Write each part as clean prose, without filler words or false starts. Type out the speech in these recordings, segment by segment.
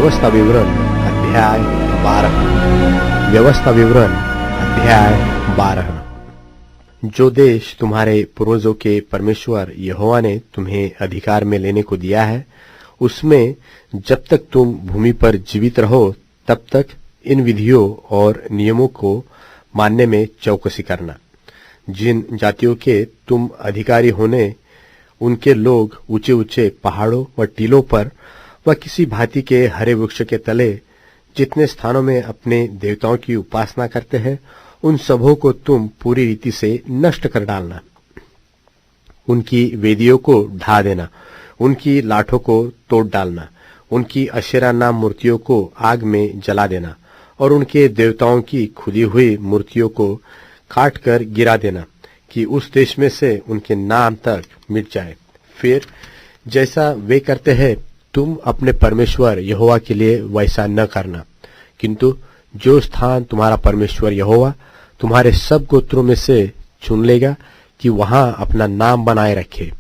व्यवस्था विवरण अध्याय 12। व्यवस्था विवरण अध्याय 12। जो देश तुम्हारे पूर्वजों के परमेश्वर यहोवा ने तुम्हें अधिकार में लेने को दिया है, उसमें जब तक तुम भूमि पर जीवित रहो तब तक इन विधियों और नियमों को मानने में चौकसी करना। जिन जातियों के तुम अधिकारी होने, उनके लोग ऊंचे ऊंचे पहाड़ों व टीलों पर व किसी भांति के हरे वृक्ष के तले जितने स्थानों में अपने देवताओं की उपासना करते हैं, उन सबों को तुम पूरी रीति से नष्ट कर डालना। उनकी वेदियों को ढा देना, उनकी लाठों को तोड़ डालना, उनकी अशेरा नाम मूर्तियों को आग में जला देना और उनके देवताओं की खुदी हुई मूर्तियों को काट कर गिरा देना कि उस देश में से उनके नाम तक मिट जाए। फिर जैसा वे करते हैं, तुम अपने परमेश्वर यहोवा के लिए वैसा न करना, किंतु जो स्थान तुम्हारा परमेश्वर यहोवा तुम्हारे सब गोत्रों में से चुन लेगा कि वहां अपना नाम बनाए रखे,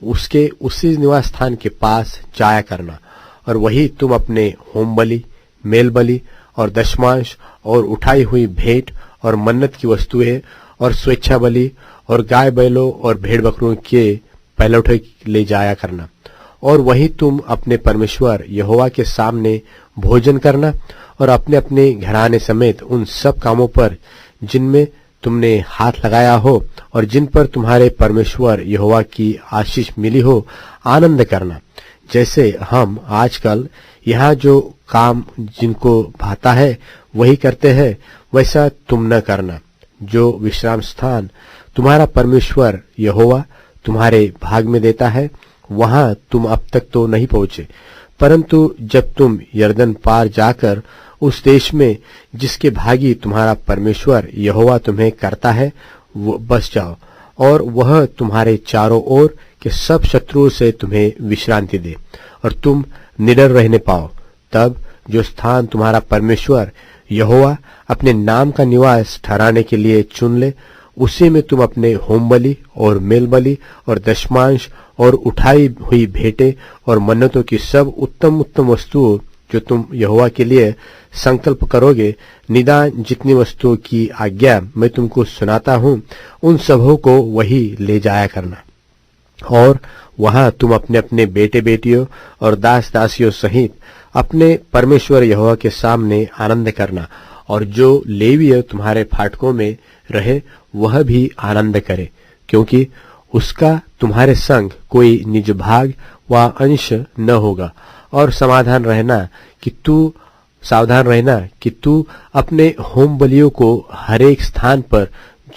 उसके उसी निवास स्थान के पास जाया करना, और वही तुम अपने होम बलि, मेल बलि और दशमांश और उठाई हुई भेंट और मन्नत की वस्तुएं और स्वेच्छा बलि और गाय बैलों और भेड़ बकरों के पहलौठे ले जाया करना। और वही तुम अपने परमेश्वर यहोवा के सामने भोजन करना और अपने अपने घराने समेत उन सब कामों पर जिनमें तुमने हाथ लगाया हो और जिन पर तुम्हारे परमेश्वर यहोवा की आशीष मिली हो, आनंद करना। जैसे हम आजकल यहाँ जो काम जिनको भाता है वही करते हैं, वैसा तुम न करना। जो विश्राम स्थान तुम्हारा परमेश्वर यहोवा तुम्हारे भाग में देता है, वहां तुम अब तक तो नहीं पहुंचे, परंतु जब तुम यरदन पार जाकर उस देश में जिसके भागी तुम्हारा परमेश्वर यहोवा तुम्हें करता है वो बस जाओ, और वह तुम्हारे चारों ओर के सब शत्रुओं से तुम्हें विश्रांति दे और तुम निडर रहने पाओ। तब जो स्थान तुम्हारा परमेश्वर यहोवा अपने नाम का निवास ठहराने के लिए चुन ले, उसी में तुम अपने होम बलि और मेल बलि और दशमांश और उठाई हुई भेंटें और मन्नतों की सब उत्तम उत्तम वस्तुओं जो तुम यहोवा के लिए संकल्प करोगे, निदान जितनी वस्तुओं की आज्ञा मैं तुमको सुनाता हूँ, उन सबों को वही ले जाया करना। और वहां तुम अपने अपने बेटे बेटियों और दास दासियों सहित अपने परमेश्वर यहोवा के सामने आनंद करना, और जो लेवीय तुम्हारे फाटकों में रहे वह भी आनंद करे, क्योंकि उसका तुम्हारे संग कोई निज भाग व अंश न होगा। और सावधान रहना कि तू अपने होम बलियों को हरेक स्थान पर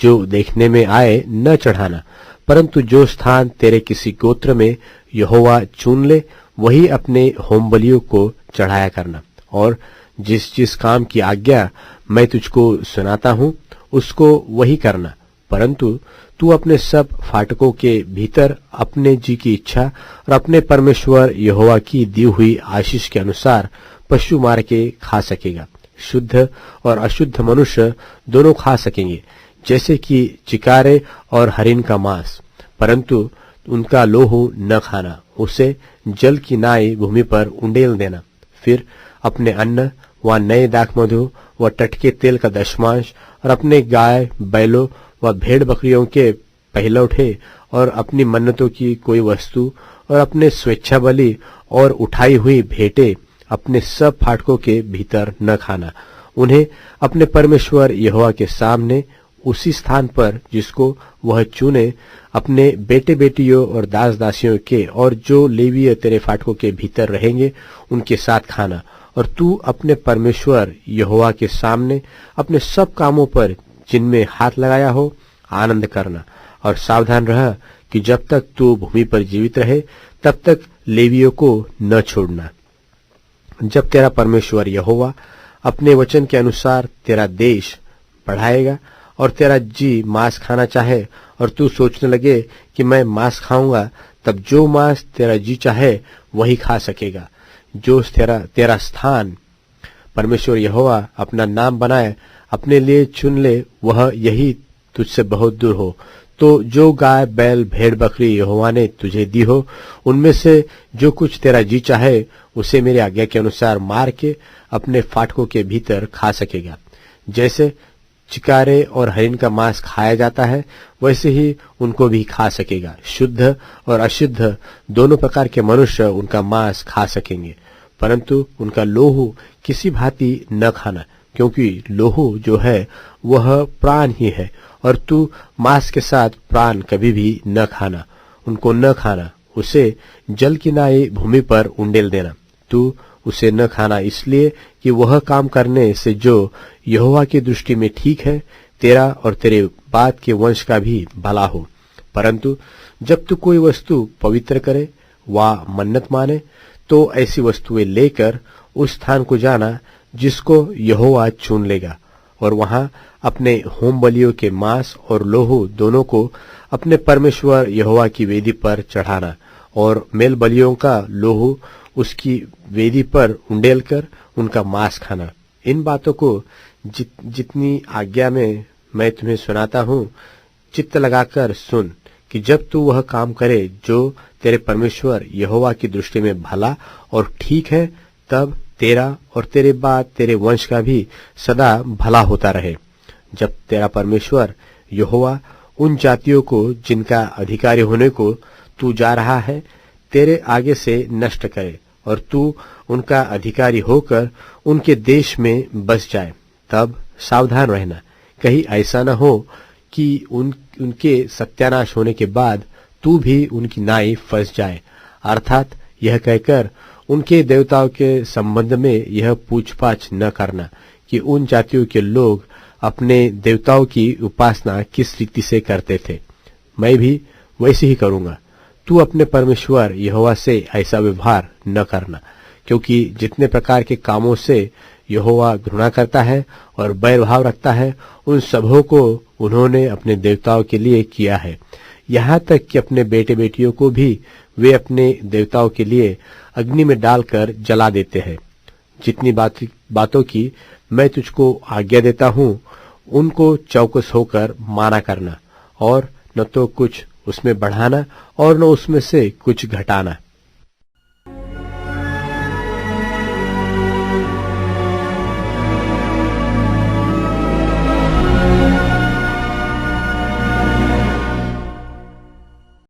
जो देखने में आए न चढ़ाना, परंतु जो स्थान तेरे किसी गोत्र में यहोवा चुन ले, वही अपने होम बलियों को चढ़ाया करना। और जिस जिस काम की आज्ञा मैं तुझको सुनाता हूँ उसको वही करना, परंतु तू अपने सब फाटकों के भीतर अपने जी की इच्छा और अपने परमेश्वर यहोवा की दी हुई आशीष के अनुसार पशु मार के खा सकेगा। शुद्ध और अशुद्ध मनुष्य दोनों खा सकेंगे, जैसे कि चिकारे और हरिन का मांस, परंतु उनका लोहू न खाना, उसे जल की नाई भूमि पर उंडेल देना। फिर अपने अन्न व नए दाखमधु व टटके तेल का दशमांश और अपने गाय बैलों व भेड़ बकरियों के पहलौठे और अपनी मन्नतों की कोई वस्तु और अपने स्वेच्छा बलि और उठाई हुई भेंटें अपने सब फाटकों के भीतर न खाना। उन्हें अपने परमेश्वर यहोवा के सामने उसी स्थान पर जिसको वह चुने अपने बेटे बेटियों और दास दासियों के और जो लेवीय तेरे फाटकों के भीतर रहेंगे उनके साथ खाना। और तू अपने परमेश्वर यहोवा के सामने अपने सब कामों पर जिनमें हाथ लगाया हो आनंद करना, और सावधान रह कि जब तक तू भूमि पर जीवित रहे तब तक लेवियों को न छोड़ना। जब तेरा परमेश्वर यहोवा अपने वचन के अनुसार तेरा देश बढ़ाएगा और तेरा जी मांस खाना चाहे और तू सोचने लगे कि मैं मांस खाऊंगा, तब जो मांस तेरा जी चाहे वही खा सकेगा। जो तेरा स्थान परमेश्वर यहोवा अपना नाम बनाए अपने लिए चुन ले, वह यही तुझसे बहुत दूर हो, तो जो गाय बैल भेड़ बकरी यहोवा ने तुझे दी हो, उनमें से जो कुछ तेरा जी चाहे उसे मेरी आज्ञा के अनुसार मार के अपने फाटकों के भीतर खा सकेगा। जैसे चिकारे और हरिन का मांस खाया जाता है, वैसे ही उनको भी खा सकेगा। शुद्ध और अशुद्ध दोनों प्रकार के मनुष्य उनका मांस खा सकेंगे, परंतु उनका लोहू किसी भांति न खाना, क्योंकि लोहू जो है वह प्राण ही है, और तू मांस के साथ प्राण कभी भी न खाना। उनको न खाना, उसे जल किनारे भूमि पर उंडेल देना। तू उसे न खाना इसलिए कि वह काम करने से जो यहोवा की दृष्टि में ठीक है, तेरा और तेरे बाद के वंश का भी भला हो। परंतु जब तू कोई वस्तु पवित्र करे वा मन्नत माने, तो ऐसी वस्तुएं लेकर उस स्थान को जाना जिसको यहोवा चुन लेगा, और वहां अपने होम बलियों के मांस और लोहू दोनों को अपने परमेश्वर यहोवा की वेदी पर चढ़ाना, और मेल बलियों का लोहू उसकी वेदी पर उंडेल कर उनका मांस खाना। इन बातों को जितनी आज्ञा में मैं तुम्हें सुनाता हूँ, चित्त लगाकर सुन, कि जब तू वह काम करे जो तेरे परमेश्वर यहोवा की दृष्टि में भला और ठीक है, तब तेरा और तेरे बाद तेरे वंश का भी सदा भला होता रहे। जब तेरा परमेश्वर यहोवा उन जातियों को जिनका अधिकारी होने को तू जा रहा है तेरे आगे से नष्ट करे, और तू उनका अधिकारी होकर उनके देश में बस जाए, तब सावधान रहना, कहीं ऐसा न हो कि उनके सत्यानाश होने के बाद तू भी उनकी नाई फंस जाए। अर्थात यह कहकर उनके देवताओं के संबंध में यह पूछपाछ न करना कि उन जातियों के लोग अपने देवताओं की उपासना किस रीति से करते थे, मैं भी वैसे ही करूंगा। तू अपने परमेश्वर यहोवा से ऐसा व्यवहार न करना, क्योंकि जितने प्रकार के कामों से यहोवा घृणा करता है और बैरभाव रखता है, उन सबों को उन्होंने अपने देवताओं के लिए किया है। यहाँ तक कि अपने बेटे बेटियों को भी वे अपने देवताओं के लिए अग्नि में डालकर जला देते हैं। जितनी बातों की मैं तुझको आज्ञा देता हूँ, उनको चौकस होकर माना करना, और न तो कुछ उसमें बढ़ाना और न उसमें से कुछ घटाना।